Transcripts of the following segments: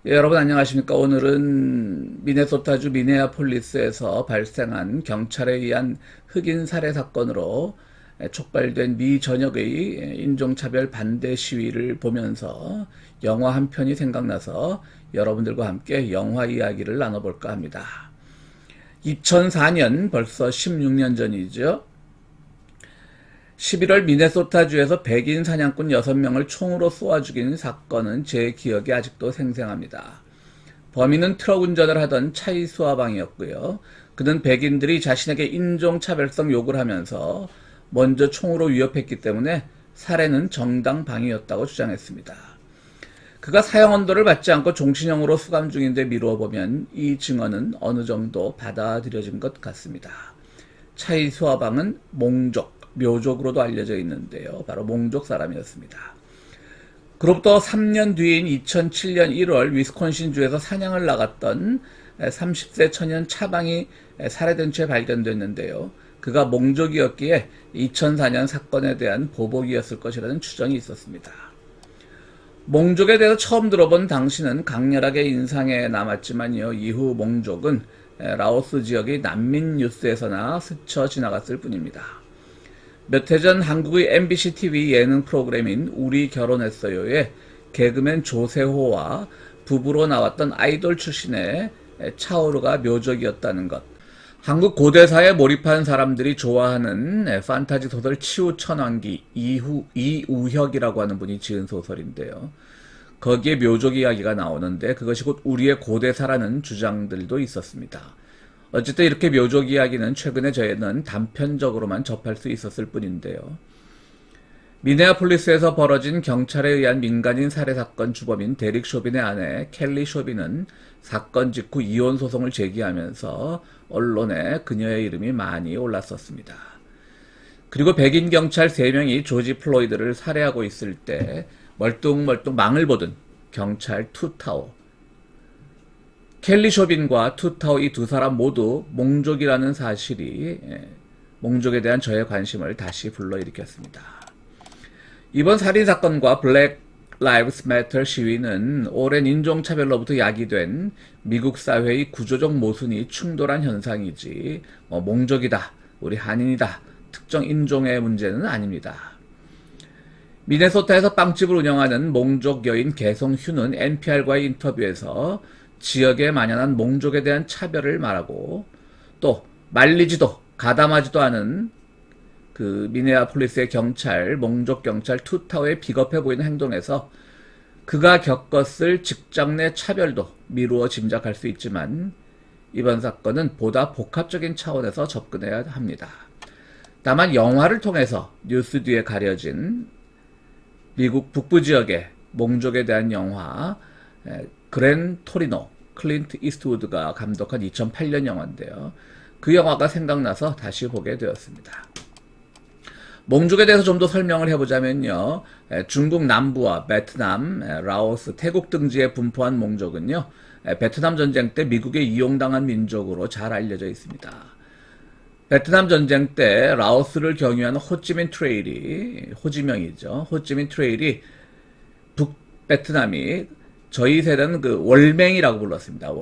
예, 여러분 안녕하십니까? 오늘은 미네소타주 미네아폴리스에서 발생한 경찰에 의한 흑인 살해 사건으로 촉발된 미 전역의 인종차별 반대 시위를 보면서 영화 한 편이 생각나서 여러분들과 함께 영화 이야기를 나눠볼까 합니다. 2004년 벌써 16년 전이죠. 11월 미네소타주에서 백인 사냥꾼 6명을 총으로 쏘아 죽인 사건은 제 기억에 아직도 생생합니다. 범인은 트럭 운전을 하던 차이 수아방이었고요. 그는 백인들이 자신에게 인종차별성 욕을 하면서 먼저 총으로 위협했기 때문에 살해는 정당방위였다고 주장했습니다. 그가 사형 언도를 받지 않고 종신형으로 수감 중인데 미루어 보면 이 증언은 어느 정도 받아들여진 것 같습니다. 차이 수아방은 묘족으로도 알려져 있는데요. 바로 몽족 사람이었습니다. 그로부터 3년 뒤인 2007년 1월 위스콘신주에서 사냥을 나갔던 30세 청년 차방이 살해된 채 발견됐는데요. 그가 몽족이었기에 2004년 사건에 대한 보복이었을 것이라는 추정이 있었습니다. 몽족에 대해서 처음 들어본 당시는 강렬하게 인상에 남았지만요. 이후 몽족은 라오스 지역의 난민 뉴스에서나 스쳐 지나갔을 뿐입니다. 몇 해 전 한국의 MBC TV 예능 프로그램인 우리 결혼했어요에 개그맨 조세호와 부부로 나왔던 아이돌 출신의 차오르가 묘족이었다는 것. 한국 고대사에 몰입한 사람들이 좋아하는 판타지 소설 치우천왕기 이우혁이라고 하는 분이 지은 소설인데요. 거기에 묘족 이야기가 나오는데 그것이 곧 우리의 고대사라는 주장들도 있었습니다. 어쨌든 이렇게 묘족 이야기는 최근에 저희는 단편적으로만 접할 수 있었을 뿐인데요. 미네아폴리스에서 벌어진 경찰에 의한 민간인 살해 사건 주범인 데릭 쇼빈의 아내 켈리 쇼빈은 사건 직후 이혼 소송을 제기하면서 언론에 그녀의 이름이 많이 올랐었습니다. 그리고 백인 경찰 3명이 조지 플로이드를 살해하고 있을 때 멀뚱멀뚱 망을 보던 경찰 투타오, 켈리 쇼빈과 투타오 이 두 사람 모두 몽족이라는 사실이 몽족에 대한 저의 관심을 다시 불러일으켰습니다. 이번 살인사건과 블랙 라이브스 매터 시위는 오랜 인종차별로부터 야기된 미국 사회의 구조적 모순이 충돌한 현상이지 몽족이다, 우리 한인이다, 특정 인종의 문제는 아닙니다. 미네소타에서 빵집을 운영하는 몽족 여인 개성휴는 NPR과의 인터뷰에서 지역에 만연한 몽족에 대한 차별을 말하고 또 말리지도 가담하지도 않은 그 미네아폴리스의 경찰, 몽족 경찰 투타오의 비겁해 보이는 행동에서 그가 겪었을 직장 내 차별도 미루어 짐작할 수 있지만 이번 사건은 보다 복합적인 차원에서 접근해야 합니다. 다만 영화를 통해서 뉴스 뒤에 가려진 미국 북부 지역의 몽족에 대한 영화 그랜 토리노, 클린트 이스트우드가 감독한 2008년 영화인데요. 그 영화가 생각나서 다시 보게 되었습니다. 몽족에 대해서 좀 더 설명을 해보자면요. 중국 남부와 베트남, 라오스, 태국 등지에 분포한 몽족은요. 베트남 전쟁 때 미국에 이용당한 민족으로 잘 알려져 있습니다. 베트남 전쟁 때 라오스를 경유한 호찌민 트레일이, 호지명이죠. 호찌민 트레일이 북베트남이 저희 세대는 그 월맹이라고 불렀습니다.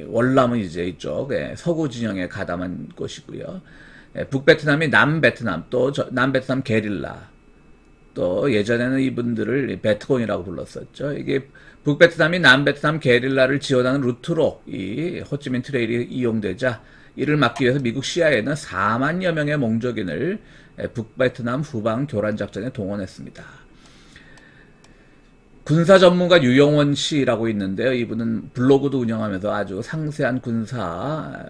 월남은 이제 이쪽 서구 진영에 가담한 곳이고요. 북베트남이 남베트남, 또 남베트남 게릴라, 또 예전에는 이분들을 베트공이라고 불렀었죠. 이게 북베트남이 남베트남 게릴라를 지원하는 루트로 이 호찌민 트레일이 이용되자 이를 막기 위해서 미국 CIA는 4만여 명의 몽족인을 북베트남 후방 교란 작전에 동원했습니다. 군사 전문가 유영원 씨라고 있는데요. 이분은 블로그도 운영하면서 아주 상세한 군사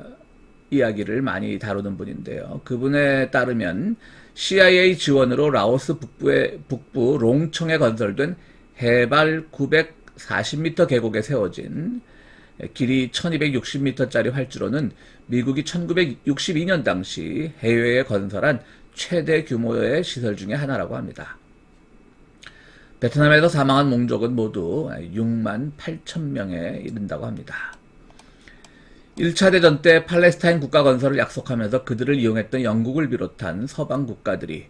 이야기를 많이 다루는 분인데요. 그분에 따르면 CIA 지원으로 라오스 북부 롱청에 건설된 해발 940m 계곡에 세워진 길이 1260m짜리 활주로는 미국이 1962년 당시 해외에 건설한 최대 규모의 시설 중에 하나라고 합니다. 베트남에서 사망한 몽족은 모두 6만 8천 명에 이른다고 합니다. 1차 대전 때 팔레스타인 국가 건설을 약속하면서 그들을 이용했던 영국을 비롯한 서방 국가들이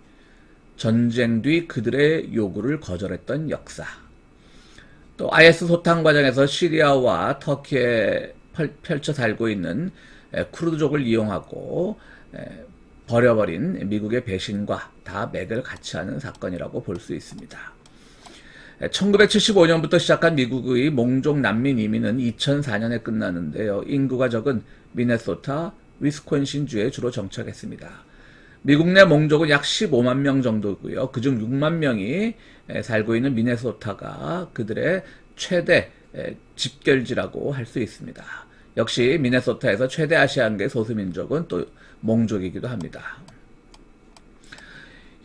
전쟁 뒤 그들의 요구를 거절했던 역사. 또 IS 소탕 과정에서 시리아와 터키에 펼쳐 살고 있는 쿠르드족을 이용하고 버려버린 미국의 배신과 다 맥을 같이 하는 사건이라고 볼 수 있습니다. 1975년부터 시작한 미국의 몽족 난민 이민은 2004년에 끝나는데요. 인구가 적은 미네소타, 위스콘신주에 주로 정착했습니다. 미국 내 몽족은 약 15만 명 정도고요. 그중 6만 명이 살고 있는 미네소타가 그들의 최대 집결지라고 할 수 있습니다. 역시 미네소타에서 최대 아시아계 소수민족은 또 몽족이기도 합니다.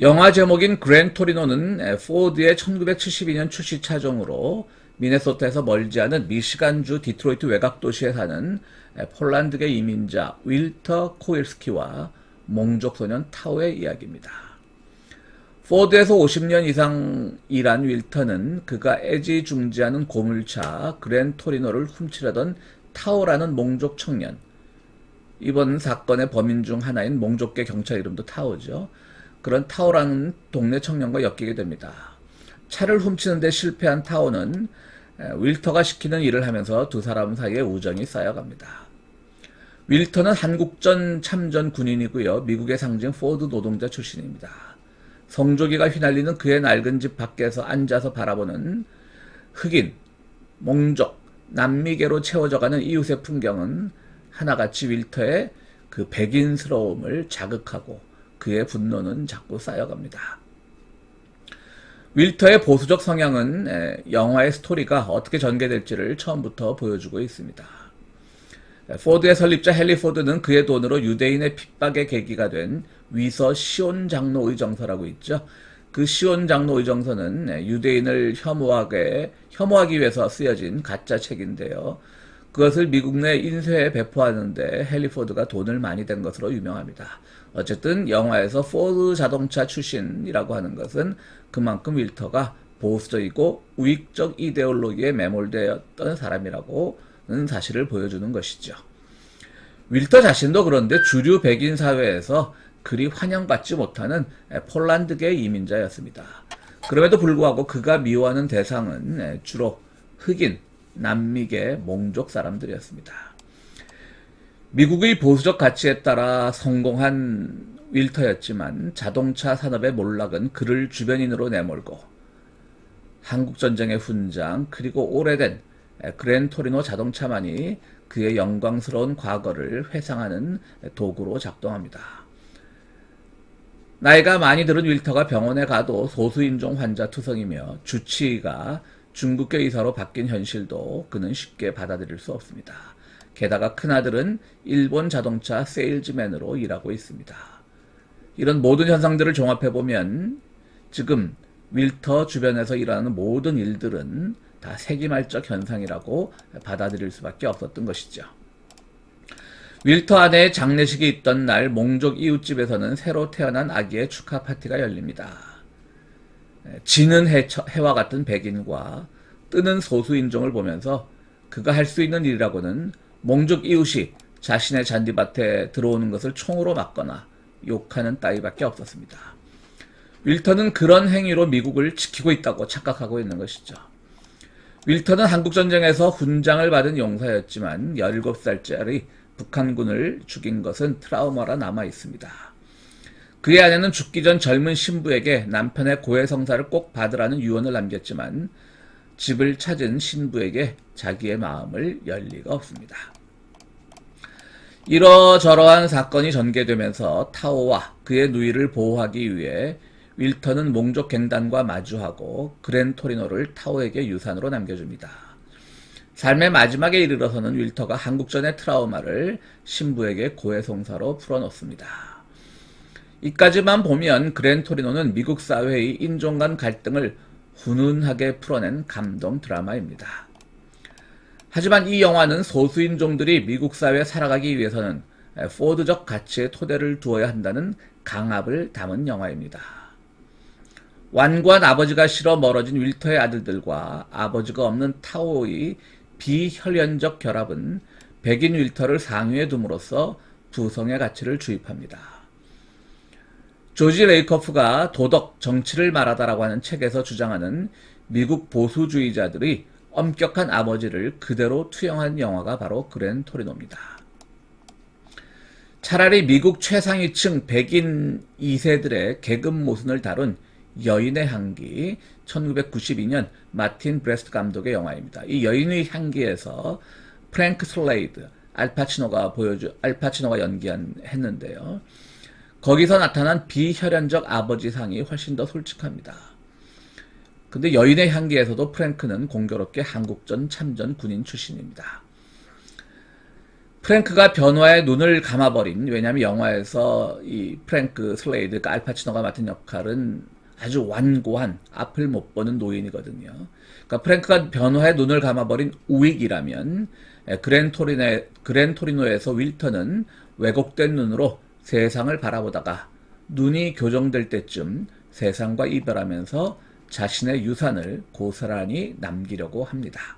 영화 제목인 그랜 토리노는 포드의 1972년 출시 차종으로 미네소타에서 멀지 않은 미시간주 디트로이트 외곽 도시에 사는 폴란드계 이민자 윌터 코일스키와 몽족 소년 타오의 이야기입니다. 포드에서 50년 이상 일한 윌터는 그가 애지중지하는 고물차 그랜 토리노를 훔치려던 타오라는 몽족 청년, 이번 사건의 범인 중 하나인 몽족계 경찰 이름도 타오죠. 그런 타오라는 동네 청년과 엮이게 됩니다. 차를 훔치는 데 실패한 타오는 윌터가 시키는 일을 하면서 두 사람 사이에 우정이 쌓여갑니다. 윌터는 한국전 참전 군인이고요. 미국의 상징 포드 노동자 출신입니다. 성조기가 휘날리는 그의 낡은 집 밖에서 앉아서 바라보는 흑인, 몽족, 남미계로 채워져가는 이웃의 풍경은 하나같이 윌터의 그 백인스러움을 자극하고 그의 분노는 자꾸 쌓여갑니다. 윌터의 보수적 성향은 영화의 스토리가 어떻게 전개될지를 처음부터 보여주고 있습니다. 포드의 설립자 헨리 포드는 그의 돈으로 유대인의 핍박의 계기가 된 위서 시온 장로 의정서라고 있죠. 그 시온 장로 의정서는 유대인을 혐오하기 위해서 쓰여진 가짜 책인데요. 그것을 미국 내 인쇄에 배포하는데 헨리 포드가 돈을 많이 댄 것으로 유명합니다. 어쨌든 영화에서 포드 자동차 출신이라고 하는 것은 그만큼 윌터가 보수적이고 우익적 이데올로기에 매몰되었던 사람이라고는 사실을 보여주는 것이죠. 윌터 자신도 그런데 주류 백인 사회에서 그리 환영받지 못하는 폴란드계 이민자였습니다. 그럼에도 불구하고 그가 미워하는 대상은 주로 흑인, 남미계, 몽족 사람들이었습니다. 미국의 보수적 가치에 따라 성공한 윌터였지만 자동차 산업의 몰락은 그를 주변인으로 내몰고 한국전쟁의 훈장 그리고 오래된 그랜 토리노 자동차만이 그의 영광스러운 과거를 회상하는 도구로 작동합니다. 나이가 많이 들은 윌터가 병원에 가도 소수인종 환자 투성이며 주치의가 중국계 의사로 바뀐 현실도 그는 쉽게 받아들일 수 없습니다. 게다가 큰아들은 일본 자동차 세일즈맨으로 일하고 있습니다. 이런 모든 현상들을 종합해보면 지금 윌터 주변에서 일어나는 모든 일들은 다 세기말적 현상이라고 받아들일 수밖에 없었던 것이죠. 윌터 아내의 장례식이 있던 날 몽족 이웃집에서는 새로 태어난 아기의 축하 파티가 열립니다. 지는 해와 같은 백인과 뜨는 소수인종을 보면서 그가 할 수 있는 일이라고는 몽족 이웃이 자신의 잔디밭에 들어오는 것을 총으로 막거나 욕하는 따위밖에 없었습니다. 윌터는 그런 행위로 미국을 지키고 있다고 착각하고 있는 것이죠. 윌터는 한국전쟁에서 훈장을 받은 용사였지만 17살짜리 북한군을 죽인 것은 트라우마라 남아 있습니다. 그의 아내는 죽기 전 젊은 신부에게 남편의 고해성사를 꼭 받으라는 유언을 남겼지만 집을 찾은 신부에게 자기의 마음을 열 리가 없습니다. 이러저러한 사건이 전개되면서 타오와 그의 누이를 보호하기 위해 윌터는 몽족 갱단과 마주하고 그랜 토리노를 타오에게 유산으로 남겨줍니다. 삶의 마지막에 이르러서는 윌터가 한국전의 트라우마를 신부에게 고해성사로 풀어놓습니다. 이까지만 보면 그랜 토리노는 미국 사회의 인종 간 갈등을 훈훈하게 풀어낸 감동 드라마입니다. 하지만 이 영화는 소수인종들이 미국 사회에 살아가기 위해서는 포드적 가치의 토대를 두어야 한다는 강압을 담은 영화입니다. 완고한 아버지가 싫어 멀어진 윌터의 아들들과 아버지가 없는 타오의 비혈연적 결합은 백인 윌터를 상위에 둠으로써 부성의 가치를 주입합니다. 조지 레이커프가 도덕, 정치를 말하다라고 하는 책에서 주장하는 미국 보수주의자들이 엄격한 아버지를 그대로 투영한 영화가 바로 그랜 토리노입니다. 차라리 미국 최상위층 백인 2세들의 계급 모순을 다룬 여인의 향기, 1992년 마틴 브레스트 감독의 영화입니다. 이 여인의 향기에서 프랭크 슬레이드, 알파치노가 했는데요. 거기서 나타난 비혈연적 아버지상이 훨씬 더 솔직합니다. 근데 여인의 향기에서도 프랭크는 공교롭게 한국전 참전 군인 출신입니다. 프랭크가 변화에 눈을 감아버린, 왜냐하면 영화에서 이 프랭크 슬레이드, 그러니까 알파치노가 맡은 역할은 아주 완고한 앞을 못 보는 노인이거든요. 그러니까 프랭크가 변화에 눈을 감아버린 우익이라면 그랜 토리노에서 윌턴은 왜곡된 눈으로 세상을 바라보다가 눈이 교정될 때쯤 세상과 이별하면서 자신의 유산을 고스란히 남기려고 합니다.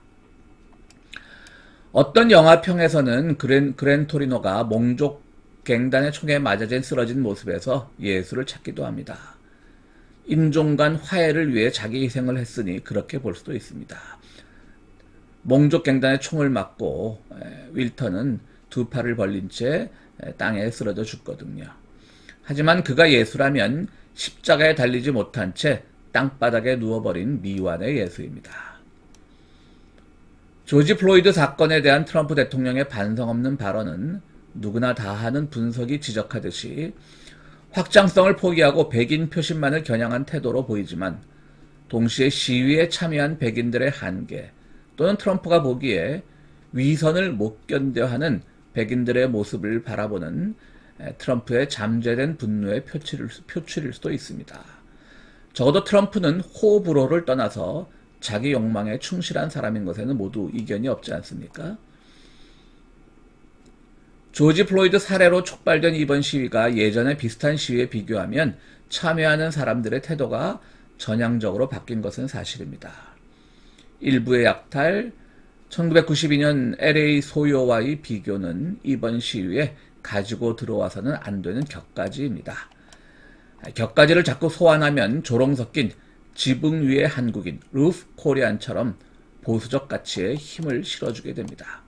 어떤 영화평에서는 그랜 토리노가 몽족 갱단의 총에 맞아진 쓰러진 모습에서 예수를 찾기도 합니다. 인종 간 화해를 위해 자기 희생을 했으니 그렇게 볼 수도 있습니다. 몽족 갱단의 총을 맞고 윌턴은 두 팔을 벌린 채 땅에 쓰러져 죽거든요. 하지만 그가 예수라면 십자가에 달리지 못한 채 땅바닥에 누워버린 미완의 예수입니다. 조지 플로이드 사건에 대한 트럼프 대통령의 반성 없는 발언은 누구나 다 하는 분석이 지적하듯이 확장성을 포기하고 백인 표심만을 겨냥한 태도로 보이지만 동시에 시위에 참여한 백인들의 한계 또는 트럼프가 보기에 위선을 못 견뎌하는 백인들의 모습을 바라보는 트럼프의 잠재된 분노의 표출일 수도 있습니다. 적어도 트럼프는 호불호를 떠나서 자기 욕망에 충실한 사람인 것에는 모두 이견이 없지 않습니까? 조지 플로이드 사례로 촉발된 이번 시위가 예전의 비슷한 시위에 비교하면 참여하는 사람들의 태도가 전향적으로 바뀐 것은 사실입니다. 일부의 약탈, 1992년 LA 소요와의 비교는 이번 시위에 가지고 들어와서는 안 되는 격가지입니다. 격가지를 자꾸 소환하면 조롱 섞인 지붕 위의 한국인, 루프 코리안처럼 보수적 가치에 힘을 실어주게 됩니다.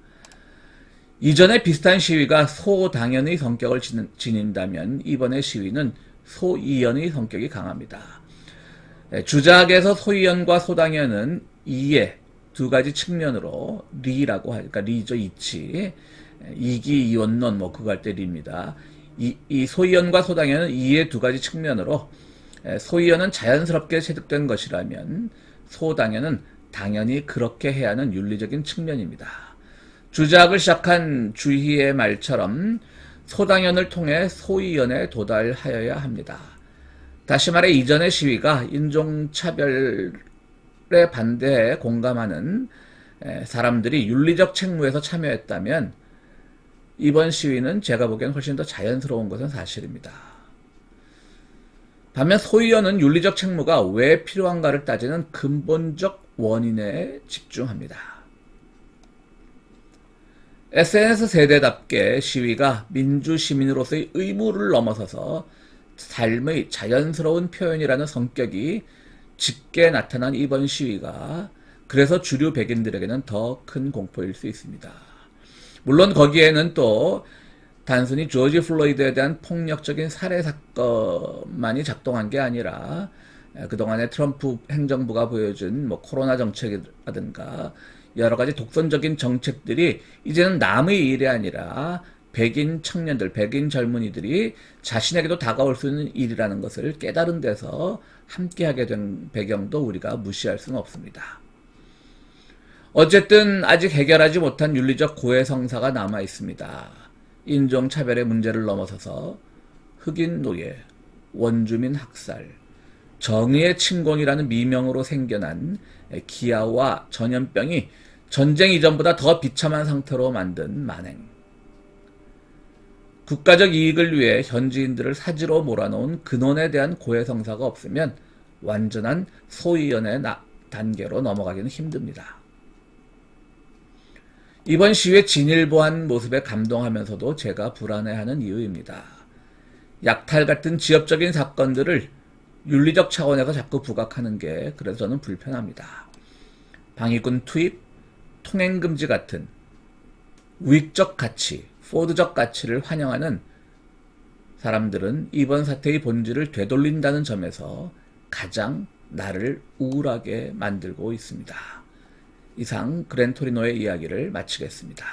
이전에 비슷한 시위가 소당연의 성격을 지닌다면 이번의 시위는 소이연의 성격이 강합니다. 주작에서 소이연과 소당연은 이의 두 가지 측면으로 리라고 하니까 리죠, 이치. 이기, 이원론, 그거 할 때 리입니다. 이 소이연과 소당연은 이의 두 가지 측면으로 소이연은 자연스럽게 체득된 것이라면 소당연은 당연히 그렇게 해야 하는 윤리적인 측면입니다. 주작을 시작한 주희의 말처럼 소당연을 통해 소이연에 도달하여야 합니다. 다시 말해 이전의 시위가 인종차별에 반대해 공감하는 사람들이 윤리적 책무에서 참여했다면 이번 시위는 제가 보기엔 훨씬 더 자연스러운 것은 사실입니다. 반면 소이연은 윤리적 책무가 왜 필요한가를 따지는 근본적 원인에 집중합니다. SNS 세대답게 시위가 민주시민으로서의 의무를 넘어서서 삶의 자연스러운 표현이라는 성격이 짙게 나타난 이번 시위가 그래서 주류 백인들에게는 더 큰 공포일 수 있습니다. 물론 거기에는 또 단순히 조지 플로이드에 대한 폭력적인 살해 사건만이 작동한 게 아니라 그동안에 트럼프 행정부가 보여준 코로나 정책이라든가 여러 가지 독선적인 정책들이 이제는 남의 일이 아니라 백인 청년들, 백인 젊은이들이 자신에게도 다가올 수 있는 일이라는 것을 깨달은 데서 함께하게 된 배경도 우리가 무시할 수는 없습니다. 어쨌든 아직 해결하지 못한 윤리적 고해성사가 남아 있습니다. 인종차별의 문제를 넘어서서 흑인 노예, 원주민 학살, 정의의 침공이라는 미명으로 생겨난 기아와 전염병이 전쟁 이전보다 더 비참한 상태로 만든 만행. 국가적 이익을 위해 현지인들을 사지로 몰아놓은 근원에 대한 고해성사가 없으면 완전한 소이연의 단계로 넘어가기는 힘듭니다. 이번 시위의 진일보한 모습에 감동하면서도 제가 불안해하는 이유입니다. 약탈 같은 지역적인 사건들을 윤리적 차원에서 자꾸 부각하는 게 그래서 저는 불편합니다. 방위군 투입, 통행금지 같은 우익적 가치, 포드적 가치를 환영하는 사람들은 이번 사태의 본질을 되돌린다는 점에서 가장 나를 우울하게 만들고 있습니다. 이상 그랜토리노의 이야기를 마치겠습니다.